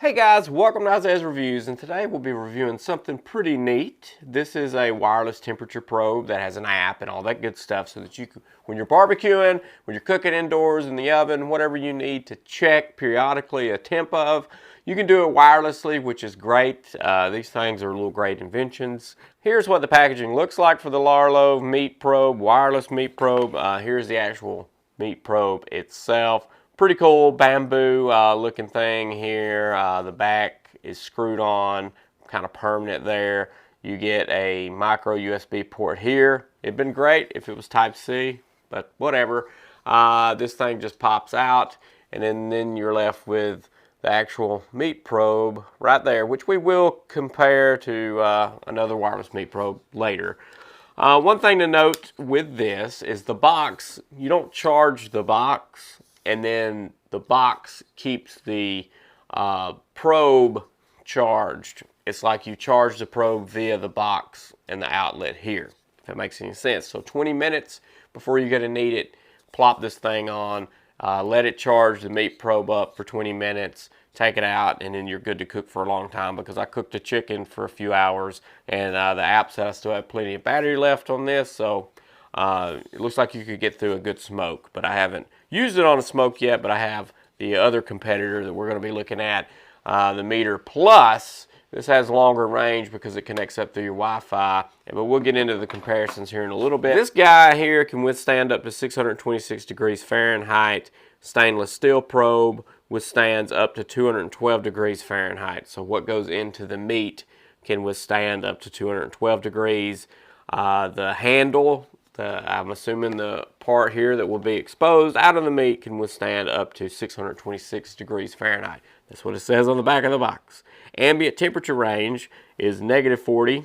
Hey guys, welcome to Isaiah's Reviews, and today we'll be reviewing something pretty neat. This is a wireless temperature probe that has an app and all that good stuff so that you can, when you're barbecuing, when you're cooking indoors in the oven, whatever you need to check periodically a temp of, you can do it wirelessly, which is great. These things are little great inventions. Here's what the packaging looks like for the Laralov meat probe, wireless meat probe. Here's the actual meat probe itself. Pretty cool bamboo looking thing here. The back is screwed on, kind of permanent there. You get a micro USB port here. It'd been great if it was Type C, but whatever. This thing just pops out, and then you're left with the actual meat probe right there, which we will compare to another wireless meat probe later. One thing to note with this is the box. You don't charge the box, and then the box keeps the probe charged. It's like you charge the probe via the box and the outlet here, if that makes any sense. So 20 minutes before you're going to need it, plop this thing on, let it charge the meat probe up for 20 minutes, take it out, and then you're good to cook for a long time, because I cooked the chicken for a few hours, and the app said I still have plenty of battery left on this, so it looks like you could get through a good smoke. But I haven't used it on a smoke yet, but I have the other competitor that we're going to be looking at, the MEATER Plus. This has longer range because it connects up through your Wi-Fi, but we'll get into the comparisons here in a little bit. This guy here can withstand up to 626 degrees Fahrenheit. Stainless steel probe withstands up to 212 degrees Fahrenheit. So what goes into the meat can withstand up to 212 degrees. The handle, I'm assuming the part here that will be exposed out of the meat, can withstand up to 626 degrees Fahrenheit. That's what it says on the back of the box. Ambient temperature range is -40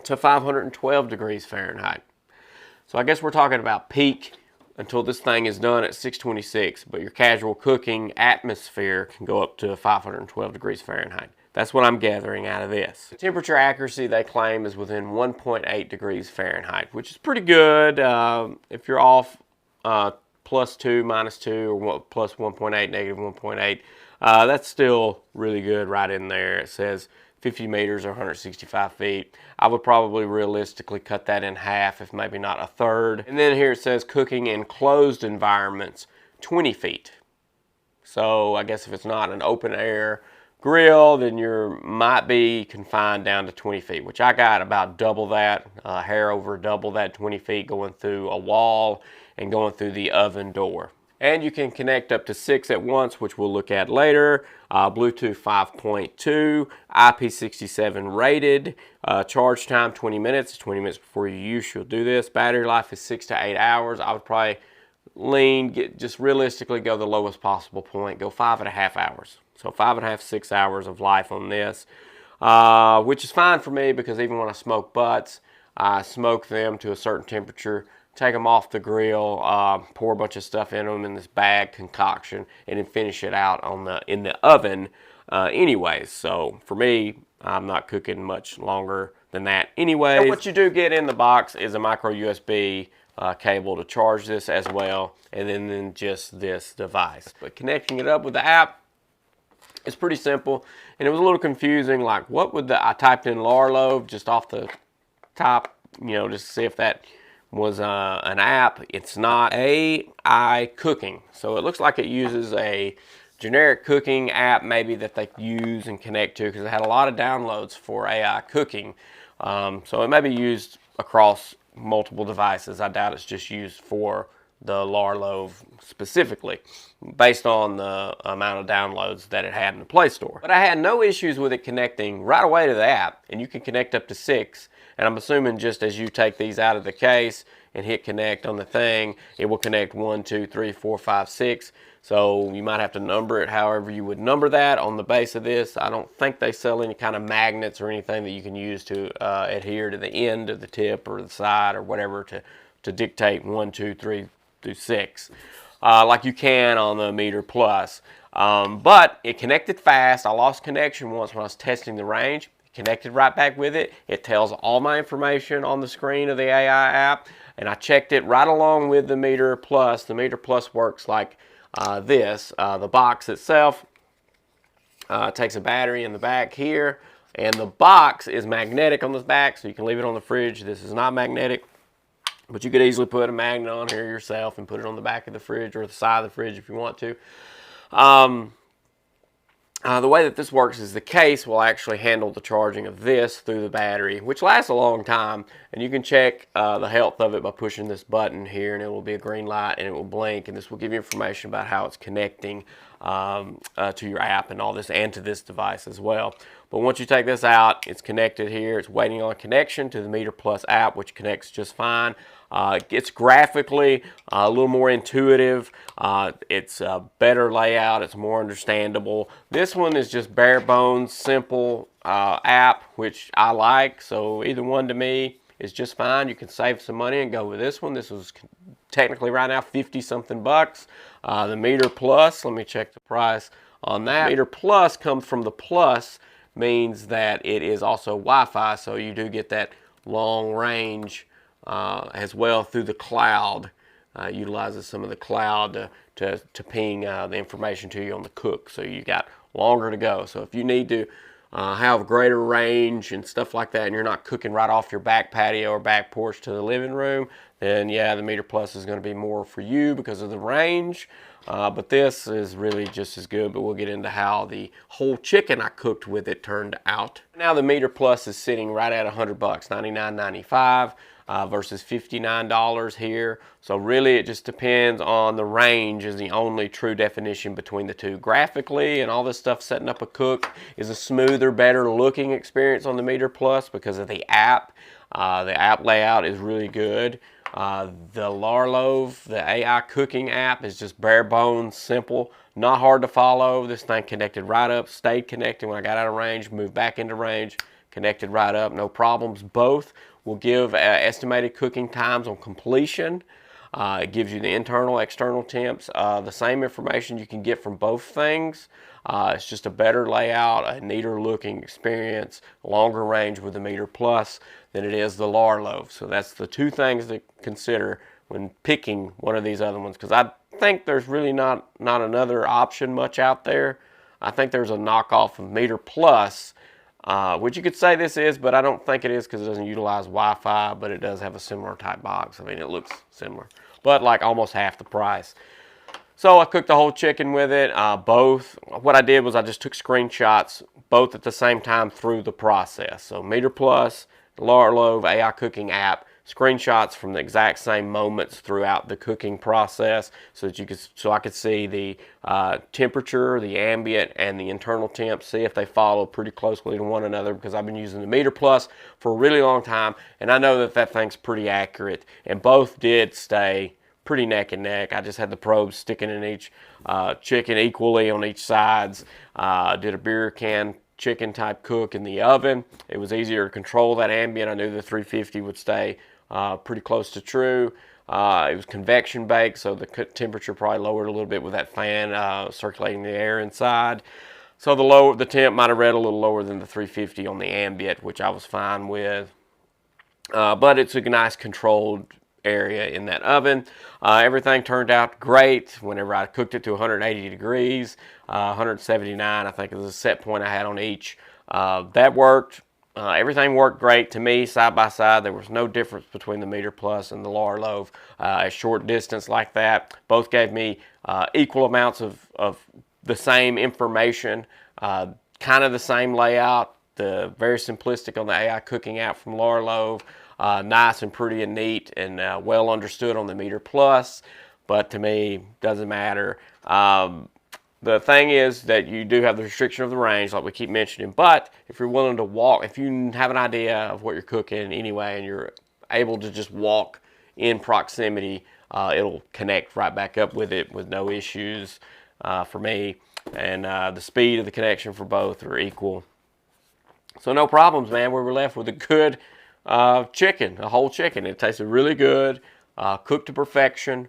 to 512 degrees Fahrenheit. So I guess we're talking about peak until this thing is done at 626, but your casual cooking atmosphere can go up to 512 degrees Fahrenheit. That's what I'm gathering out of this. The temperature accuracy, they claim, is within 1.8 degrees Fahrenheit, which is pretty good. If you're off +2, -2, or +1.8, -1.8, that's still really good right in there. It says 50 meters or 165 feet. I would probably realistically cut that in half, if maybe not a third. And then here it says cooking in closed environments, 20 feet. So I guess if it's not an open air grill, then you might be confined down to 20 feet, which I got about double that, hair over double that, 20 feet, going through a wall and going through the oven door. And you can connect up to 6 at once, which we'll look at later. Bluetooth 5.2, IP67 rated. Charge time 20 minutes. 20 minutes before you use, you'll do this. Battery life is 6 to 8 hours. I would probably just realistically go the lowest possible point. Go 5.5 hours. So 5.5, 6 hours of life on this, which is fine for me, because even when I smoke butts, I smoke them to a certain temperature, take them off the grill, pour a bunch of stuff in them in this bag concoction, and then finish it out in the oven anyways. So for me, I'm not cooking much longer than that anyway. And what you do get in the box is a micro USB cable to charge this as well, and then just this device. But connecting it up with the app, it's pretty simple, and it was a little confusing. Like, I typed in Laralov just off the top, just to see if that was an app. It's not. AI cooking. So it looks like it uses a generic cooking app maybe that they use and connect to, because it had a lot of downloads for AI cooking. So it may be used across multiple devices. I doubt it's just used for the Laralov specifically, based on the amount of downloads that it had in the Play Store. But I had no issues with it connecting right away to the app, and you can connect up to 6. And I'm assuming just as you take these out of the case and hit connect on the thing, it will connect 1, 2, 3, 4, 5, 6. So you might have to number it however you would number that on the base of this. I don't think they sell any kind of magnets or anything that you can use to adhere to the end of the tip or the side or whatever to dictate 1, 2, 3 through 6, like you can on the MEATER Plus. But it connected fast. I lost connection once when I was testing the range. Connected right back with it. It tells all my information on the screen of the AI app, and I checked it right along with the MEATER Plus. The MEATER Plus works like this. The box itself It takes a battery in the back here, and the box is magnetic on the back, so you can leave it on the fridge. This is not magnetic, but you could easily put a magnet on here yourself and put it on the back of the fridge or the side of the fridge if you want to. The way that this works is the case will actually handle the charging of this through the battery, which lasts a long time, and you can check the health of it by pushing this button here, and it will be a green light and it will blink, and this will give you information about how it's connecting to your app and all this, and to this device as well. But once you take this out, it's connected here. It's waiting on connection to the MEATER Plus app, which connects just fine. It's graphically a little more intuitive. It's a better layout. It's more understandable. This one is just bare bones, simple app, which I like. So either one to me is just fine. You can save some money and go with this one. This was technically right now 50-something bucks. The MEATER Plus, let me check the price on that. MEATER Plus comes from the plus, means that it is also Wi-Fi, so you do get that long range as well through the cloud. Utilizes some of the cloud to ping the information to you on the cook, so you got longer to go. So if you need to have greater range and stuff like that, and you're not cooking right off your back patio or back porch to the living room, then yeah, the MEATER Plus is going to be more for you because of the range. But this is really just as good, but we'll get into how the whole chicken I cooked with it turned out. Now the MEATER Plus is sitting right at 100 bucks, $99.95 versus $59 here. So really it just depends on the range is the only true definition between the two. Graphically and all this stuff, setting up a cook is a smoother, better looking experience on the MEATER Plus because of the app. The app layout is really good. The Laralov, the AI cooking app, is just bare bones, simple, not hard to follow. This thing connected right up, stayed connected when I got out of range, moved back into range, connected right up, no problems. Both will give estimated cooking times on completion. It gives you the internal, external temps, the same information you can get from both things. It's just a better layout, a neater looking experience, longer range with the MEATER Plus than it is the Laralov. So that's the two things to consider when picking one of these other ones, because I think there's really not another option much out there. I think there's a knockoff of MEATER Plus, which you could say this is, but I don't think it is because it doesn't utilize Wi-Fi, but it does have a similar type box. I mean, it looks similar, but like almost half the price. So I cooked the whole chicken with it, both. What I did was I just took screenshots both at the same time through the process. So MEATER Plus, Laralov AI cooking app, screenshots from the exact same moments throughout the cooking process, so that I could see the temperature, the ambient, and the internal temp, see if they follow pretty closely to one another, because I've been using the MEATER Plus for a really long time, and I know that thing's pretty accurate, and both did stay pretty neck and neck. I just had the probes sticking in each chicken equally on each sides. Did a beer can chicken type cook in the oven. It was easier to control that ambient. I knew the 350 would stay pretty close to true. It was convection baked, so the temperature probably lowered a little bit with that fan circulating the air inside. So the temp might have read a little lower than the 350 on the ambient, which I was fine with. But it's a nice controlled area in that oven. Everything turned out great whenever I cooked it to 180 degrees. 179 I think is the set point I had on each. That worked. Everything worked great to me, side by side. There was no difference between the MEATER Plus and the Laralov. A short distance like that. Both gave me equal amounts of the same information, kind of the same layout. The very simplistic on the AI cooking app from Laralov. Nice and pretty and neat and well understood on the MEATER Plus, but to me, doesn't matter. The thing is that you do have the restriction of the range, like we keep mentioning, but if you're willing to walk, if you have an idea of what you're cooking anyway and you're able to just walk in proximity, it'll connect right back up with it with no issues for me, and the speed of the connection for both are equal. So no problems, man. We were left with a good chicken, a whole chicken. It tasted really good, cooked to perfection,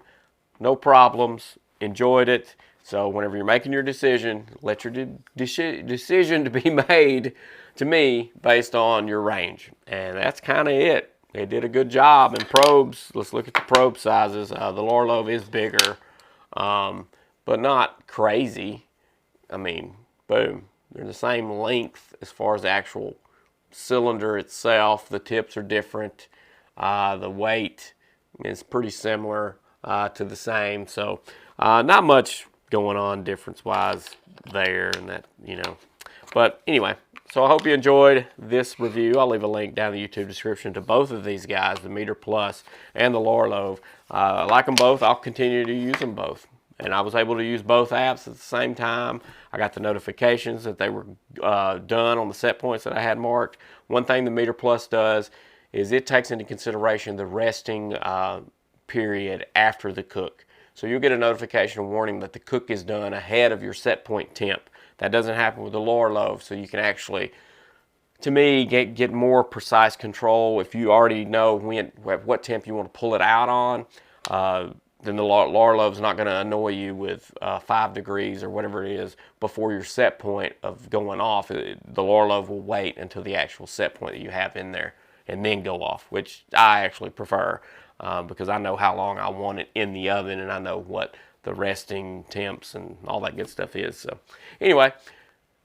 no problems, enjoyed it. So whenever you're making your decision, let your decision to be made to me based on your range. And that's kind of it. They did a good job. And probes, let's look at the probe sizes. The Laralov is bigger, but not crazy. I mean, boom. They're the same length as far as the actual cylinder itself. The tips are different. The weight is pretty similar to the same. So not much going on difference-wise there and that, you know. But anyway, so I hope you enjoyed this review. I'll leave a link down in the YouTube description to both of these guys, the MEATER Plus and the Laralov. I like them both. I'll continue to use them both. And I was able to use both apps at the same time. I got the notifications that they were done on the set points that I had marked. One thing the MEATER Plus does is it takes into consideration the resting period after the cook. So you'll get a notification warning that the cook is done ahead of your set point temp. That doesn't happen with the Laralov, so you can actually, to me, get more precise control. If you already know what temp you want to pull it out on, then the Laralov's not going to annoy you with 5 degrees or whatever it is before your set point of going off. The Laralov will wait until the actual set point that you have in there and then go off, which I actually prefer because I know how long I want it in the oven and I know what the resting temps and all that good stuff is. So anyway,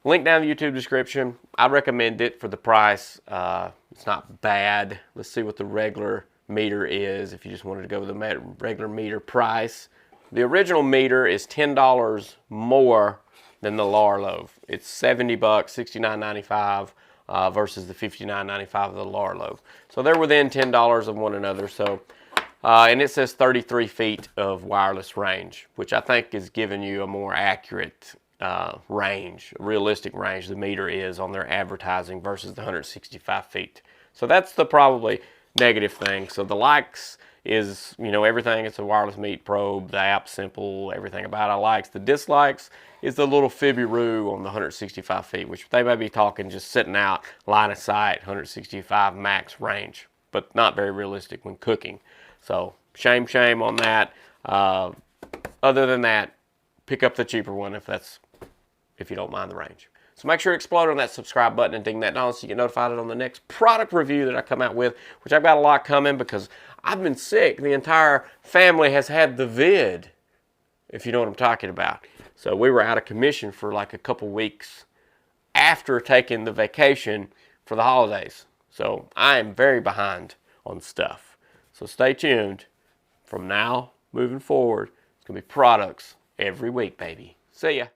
link down in the YouTube description. I recommend it for the price. It's not bad. Let's see what the regular MEATER is if you just wanted to go with the regular MEATER price. The original MEATER is $10 more than the Laralov. It's $70, $69.95 versus the $59.95 of the Laralov. So they're within $10 of one another. So and it says 33 feet of wireless range, which I think is giving you a more accurate range, realistic range the MEATER is on their advertising versus the 165 feet. So that's the probably negative thing. So the likes is, you know, everything. It's a wireless meat probe. The app's simple. Everything about it I likes. The dislikes is the little fibby-roo on the 165 feet, which they may be talking just sitting out, line of sight, 165 max range, but not very realistic when cooking. So shame on that. Other than that, pick up the cheaper one if you don't mind the range. So make sure to explode on that subscribe button and ding that bell so you get notified on the next product review that I come out with, which I've got a lot coming because I've been sick. The entire family has had the vid, if you know what I'm talking about. So we were out of commission for like a couple weeks after taking the vacation for the holidays. So I am very behind on stuff. So stay tuned. From now moving forward, it's going to be products every week, baby. See ya.